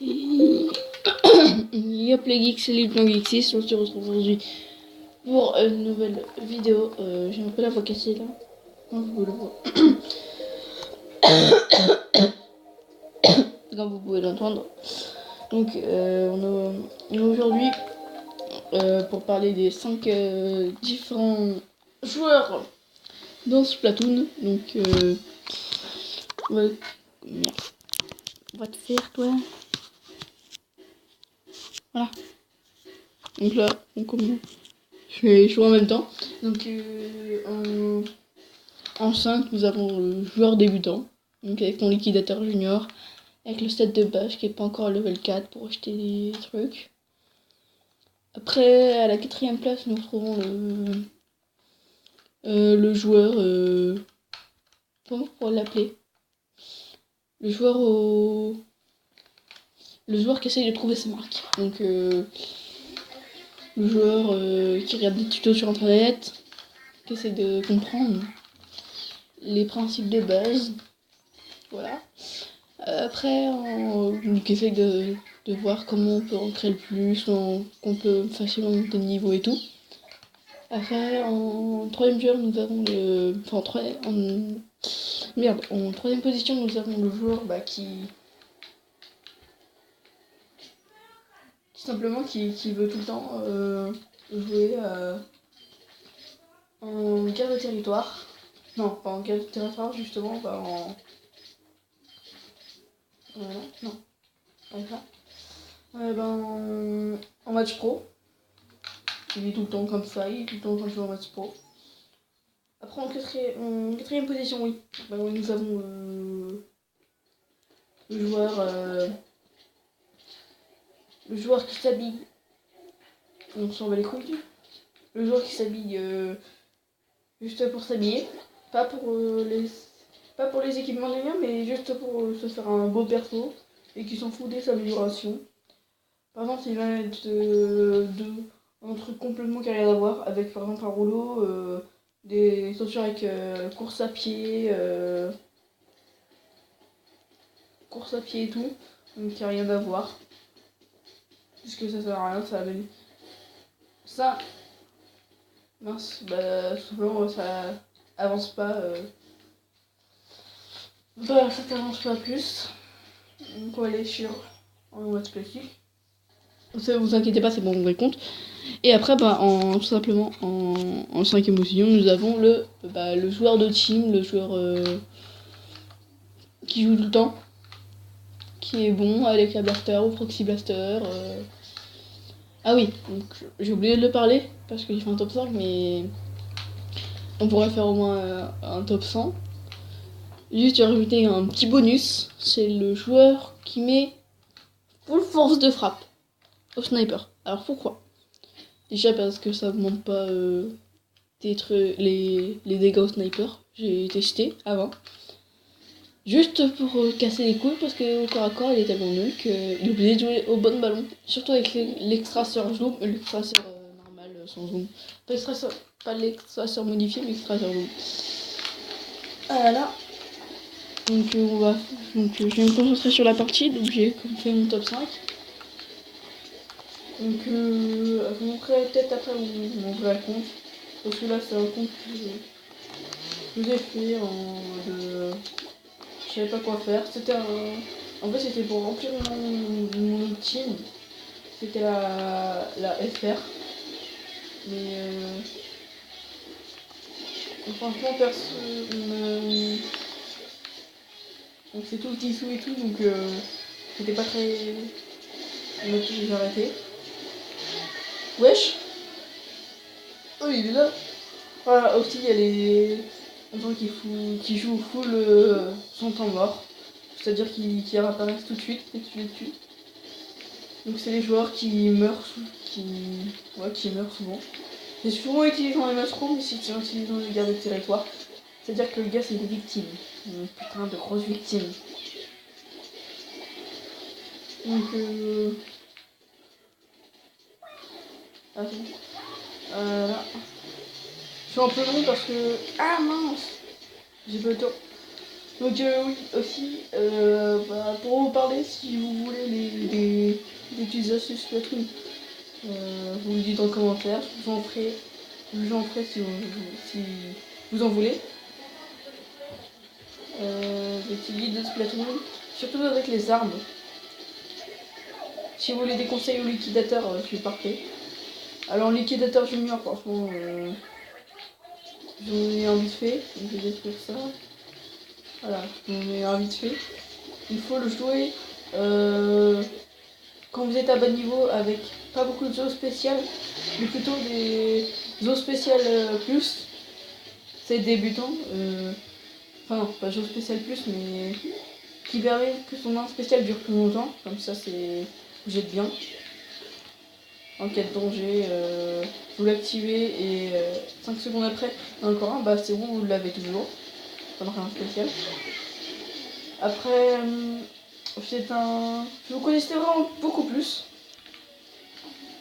Et... Yop les geeks, c'est les plans geeks, on se retrouve aujourd'hui pour une nouvelle vidéo. J'ai un peu la voix cassée là, comme vous le voyez. Comme vous pouvez l'entendre. Donc on est aujourd'hui pour parler des 5 différents joueurs dans Splatoon. Donc merde. On va te faire toi. Voilà. Donc là, on commence. Je vais jouer en même temps. Donc en 5, nous avons le joueur débutant. Donc avec mon liquidateur junior. Avec le set de base qui n'est pas encore level 4 pour acheter des trucs. Après, à la 4ème place, nous trouvons le joueur... comment on pourrait l'appeler? Le joueur qui essaye de trouver ses marques. Donc le joueur qui regarde des tutos sur internet, qui essaie de comprendre les principes de base. Voilà. Après, on essaye de voir comment on peut rentrer le plus, qu'on peut facilement monter de niveau et tout. Après, en 3ème joueur, nous avons le... Enfin, en 3ème position, nous avons le joueur qui simplement qui veut tout le temps jouer en guerre de territoire. Non, pas en guerre de territoire, justement, non, pas ça. En match pro. Il est tout le temps comme ça, il est tout le temps en train de jouer en match pro. Après, en 4ème position, oui. Nous avons le joueur qui s'habille. On s'en va les couilles. Le joueur qui s'habille juste pour s'habiller. Pas pour les équipements de lien, mais juste pour se faire un beau perso. Et qui s'en fout des améliorations. Par exemple, il va mettre un truc complètement qui n'a rien à voir. Avec par exemple un rouleau. Des chaussures avec course à pied et tout, donc il n'y a rien à voir, puisque ça sert à rien, ça mince, souvent ça avance pas, ça t'avance pas plus, donc on va aller en mode classique. Ça, vous inquiétez pas, c'est bon, on vous compte. Et après, tout simplement, en 5ème position, nous avons le joueur de team, le joueur qui joue tout le temps, qui est bon avec la blaster ou proxy blaster. Ah oui, donc j'ai oublié de le parler parce que j'ai fait un top 5, mais on pourrait faire au moins un top 100. Juste rajouter un petit bonus, c'est le joueur qui met full force de frappe au sniper. Alors pourquoi? Déjà parce que ça augmente pas les dégâts au sniper, j'ai testé avant. Juste pour casser les couilles, parce que au corps à corps il est tellement nul qu'il est obligé de jouer au bon ballon. Surtout avec l'extra sur zoom, l'extra sur normal sans zoom. Pas l'extra sur modifié, mais l'extra sur zoom. Voilà. Donc je vais me concentrer sur la partie, donc j'ai fait mon top 5. Donc je vous montrerai peut-être après mon vrai compte. Parce que là c'est un compte que j'ai fait je savais pas quoi faire. En fait c'était pour remplir mon team. C'était la FR. Mais franchement personne. Donc c'est tout dissous et tout, donc c'était pas très. Donc j'ai arrêté. Wesh. Oh il est là. Voilà, aussi il y a les gens qui jouent full son temps mort. C'est-à-dire qui réapparaissent tout de suite et tu les tues. Donc c'est les joueurs qui meurent souvent. C'est souvent utilisé dans les matchs pro, mais c'est utilisé dans les guerres de territoire. C'est-à-dire que le gars c'est une victime. Une putain de grosse victime. Donc ah, c'est bon. Là. Je suis un peu long parce que... Ah mince. J'ai pas le temps. Donc oui, aussi, pour vous parler, si vous voulez utilisez astuces Splatoon, vous me dites en commentaire, je vous en ferai si vous en voulez. Des petits guides de Splatoon, surtout avec les armes. Si vous voulez des conseils au liquidateur, c'est parfait. Alors liquidateur junior, franchement, j'en ai un vite fait, donc je vais détruire ça. Voilà, j'en ai un vite fait. Il faut le jouer quand vous êtes à bas niveau avec pas beaucoup de os spéciales, mais plutôt des os spéciales plus. C'est débutant. Enfin non, pas os spécial plus, mais qui permet que son main spéciale dure plus longtemps. Comme ça, vous jette bien. En cas de danger, vous l'activez et 5 secondes après, encore un, bah c'est bon, vous l'avez toujours. Ça n'a rien de spécial. Après, vous connaissez vraiment beaucoup plus.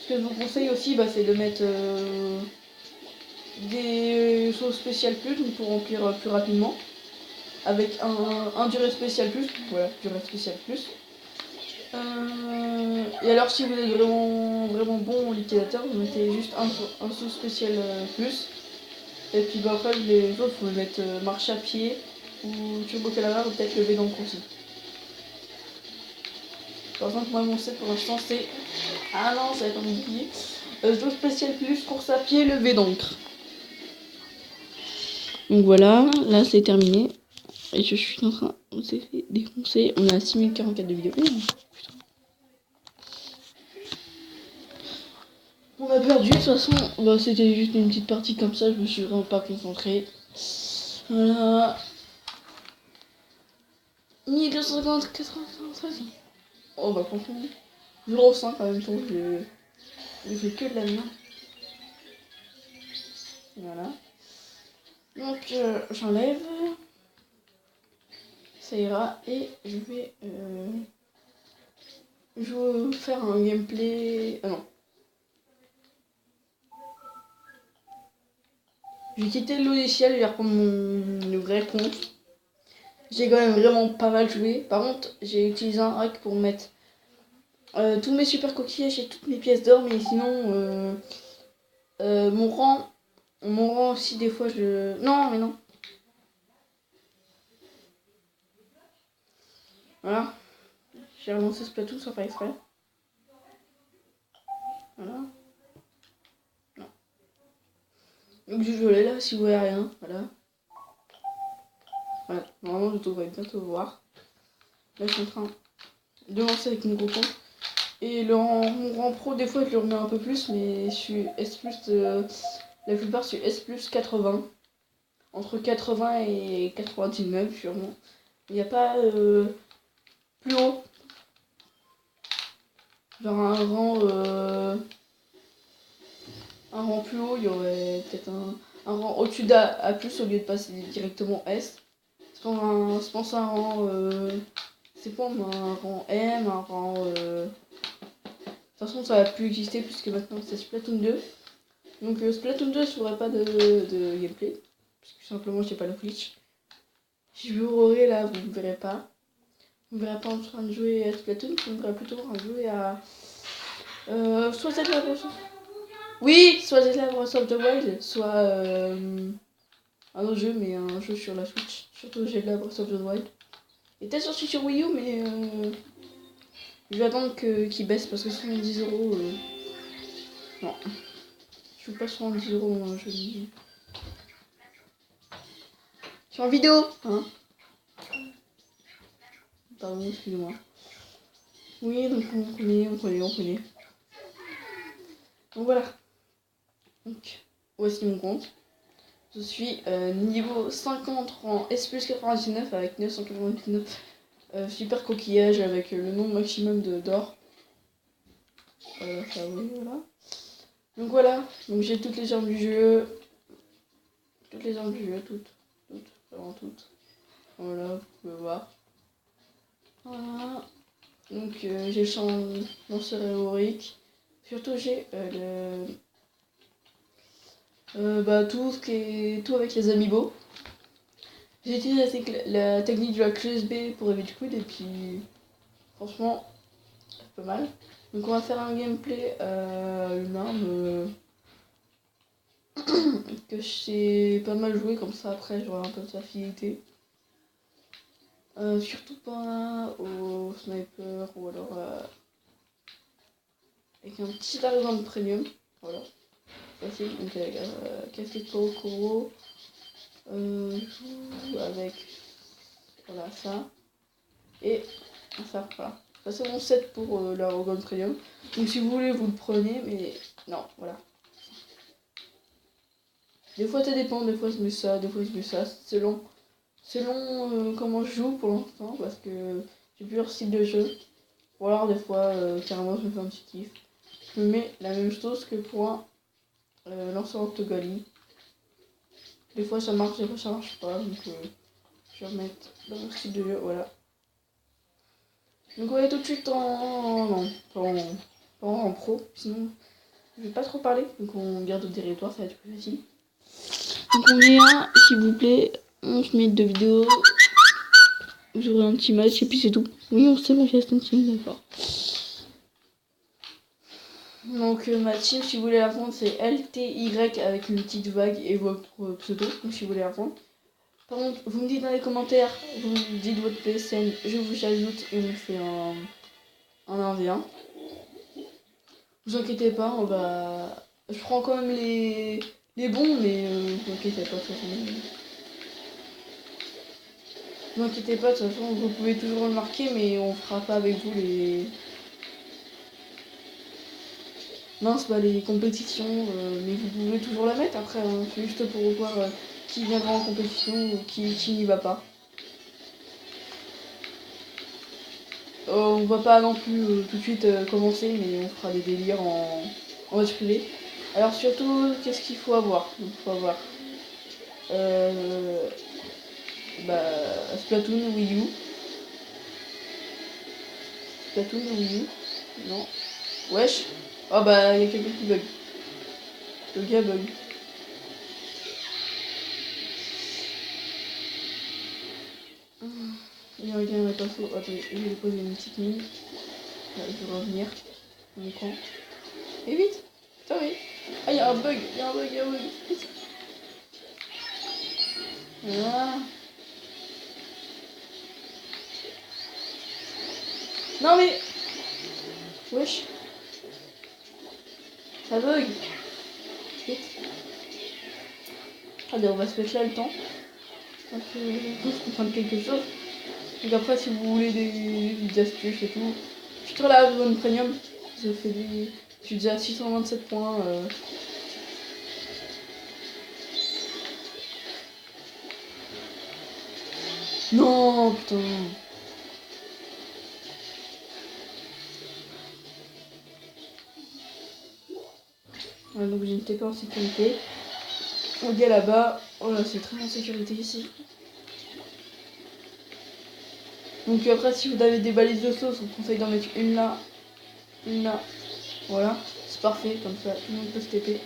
Ce que je vous conseille aussi, bah, c'est de mettre des choses spéciales plus, donc pour remplir plus rapidement. Avec un durée spéciale plus, voilà, durée spéciale plus. Et alors si vous êtes vraiment bon au liquidateur, vous mettez juste un sous spécial plus. Et puis bah, après les autres, vous pouvez mettre marche à pied ou turbo calamar ou peut-être le V d'encre aussi. Par exemple moi mon set pour l'instant c'est... Ah non, ça va être un oublié. Sous spécial plus, course à pied, le V d'encre. Donc voilà, là c'est terminé. Et je suis en train... On s'est fait défoncer. On est à 6044 de vidéos. Putain. On a perdu de toute façon. Bah, c'était juste une petite partie comme ça. Je me suis vraiment pas concentré. Voilà. 1250, 93. Oh bah franchement. 0,5 en même temps. J'ai fait que de la merde. Voilà. Donc j'enlève. Ça ira. Et je vais faire un gameplay. Ah non. Je vais quitter le logiciel et reprendre mon vrai compte. J'ai quand même vraiment pas mal joué. Par contre, j'ai utilisé un hack pour mettre tous mes super coquillages et toutes mes pièces d'or. Mais sinon, mon rang aussi, des fois, je... Non, mais non. Voilà. J'ai relancé ce plateau sans faire exprès. Voilà. Non. Donc je l'ai là, si vous voyez rien. Voilà. Voilà. Normalement, je devrais bientôt voir. Là, je suis en train de lancer avec mon gros compte. Et mon rang pro, des fois, je le remets un peu plus, mais je suis S+, la plupart, je suis S+, 80. Entre 80 et 99, sûrement. Il n'y a pas plus haut. Genre un rang plus haut, il y aurait peut-être un rang au-dessus d'A+, au lieu de passer directement S. Je pense à un rang... c'est pas un rang M, un rang... De toute façon, ça va plus exister puisque maintenant c'est Splatoon 2. Donc Splatoon 2, je ferai pas de gameplay. Parce que simplement, j'ai pas le Twitch. Si je vous aurai là, vous ne verrez pas. Vous ne verrez pas en train de jouer à Splatoon, vous me verrez plutôt en train de jouer à... soit Zelda Breath of... Oui, soit Zelda Breath of the Wild, soit un autre jeu, mais un jeu sur la Switch. Surtout Zelda Breath of the Wild. Il était sorti sur Wii U, mais je vais attendre qu'il baisse parce que 70 euros... Non. Je veux pas 70 euros, je dis... Je suis en vidéo, hein. Pardon, excusez-moi. Oui, donc on connaît. Donc voilà. Donc, voici mon compte. Je suis niveau 50 en S plus 99 avec 999 super coquillages avec le nombre maximum d'or. Ça oui, voilà. Donc voilà. Donc j'ai toutes les armes du jeu. Toutes les armes du jeu, toutes. Vraiment toutes. Voilà, vous pouvez voir. Voilà. Donc j'ai le champ lanceur héroïque. Surtout j'ai tout avec les amiibo. J'ai utilisé la technique de la clé USB pour éviter le coude et puis franchement pas mal. Donc on va faire un gameplay, une arme que j'ai pas mal joué, comme ça après j'aurai un peu d'affinité. Surtout pas au sniper ou alors avec un petit argent de premium. Voilà, facile. Donc avec casquette Koro, avec voilà ça et ça. Voilà. Ça c'est mon set pour l'argent premium. Donc si vous voulez vous le prenez, mais non, voilà. Des fois ça dépend, des fois je mets ça, des fois je mets ça, selon comment je joue pour l'instant, parce que j'ai plusieurs styles de jeu. Ou alors des fois carrément je me fais un petit kiff. Je me mets la même chose que pour un lanceur octogonie. Des fois ça marche, des fois ça marche pas, donc je vais remettre dans mon style de jeu, voilà. Donc on va aller tout de suite en... non, pas en pro, sinon je vais pas trop parler, donc on garde au territoire, ça va être plus facile. Donc on est à, s'il vous plaît, 11 minutes de vidéo. J'aurai un petit match et puis c'est tout. Oui, on sait ma chaise team, d'accord. Donc ma team, si vous voulez la prendre, c'est LTY avec une petite vague et votre pseudo. Donc si vous voulez la prendre. Par contre, vous me dites dans les commentaires, vous me dites votre PSN, je vous ajoute et on fait un 1v1. Vous inquiétez pas, on va... Je prends quand même les bons, mais vous inquiétez pas de toute façon. Ne vous inquiétez pas, de toute façon, vous pouvez toujours le marquer, mais on fera pas avec vous les... Mince, bah les compétitions, mais vous pouvez toujours la mettre après, hein, c'est juste pour voir qui viendra en compétition ou qui n'y va pas. On va pas non plus tout de suite commencer, mais on fera des délires en mode privé. Alors surtout, qu'est-ce qu'il faut avoir? Il faut avoir Splatoon Wii U. Splatoon Wii U. Non. Wesh. Oh bah il y a quelqu'un qui bug. Le gars bug. Il y a un perso. Attendez, je vais poser une petite mine. Là, je vais revenir. On prend. Et vite. Putain oui. Ah il y a un bug, il y a un bug, il y a un bug. Vite. Voilà. Non mais. Wesh. Ça bug. Vite. Allez, on va se mettre là le temps. Donc, je comprends quelque chose. Donc après, si vous voulez des astuces et tout, je suis sur la zone premium. Je fais des... Je suis déjà à 627 points. Non, putain. Ouais, donc j'ai une TP en sécurité. On gars là-bas. Oh là, c'est très en sécurité ici. Donc après, si vous avez des balises de sauce, on conseille d'en mettre une là, une là. Voilà, c'est parfait, comme ça tout le monde peut se TP.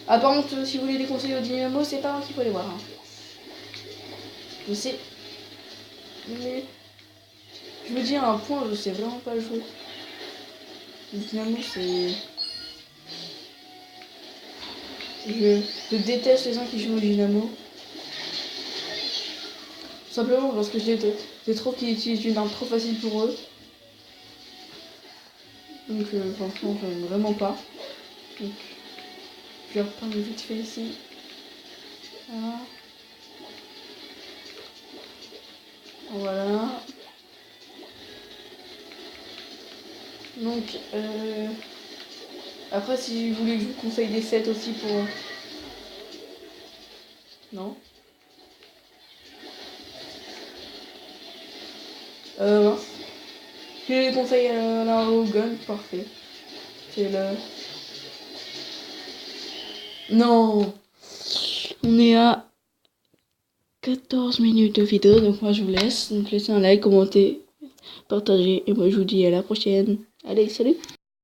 Ah par contre, si vous voulez des conseils au dynamo, c'est pas moi qu'il faut les voir. Hein. Je sais. Mais je me dis à un point, je sais vraiment pas jouer. Le dynamo, c'est... Je déteste les gens qui jouent au dynamo. Simplement parce que j'ai trop qu'ils utilisent une arme trop facile pour eux. Donc franchement, j'aime vraiment pas. Donc, je vais reprendre vite fait ici. Voilà. Voilà. Donc, après, si vous voulez que je vous conseille des sets aussi pour... Non. Mince. Je les conseille à la Gun, parfait. C'est le... Non. On est à 14 minutes de vidéo, donc moi je vous laisse. Donc laissez un like, commenter, partager, et moi je vous dis à la prochaine. Allez, salut!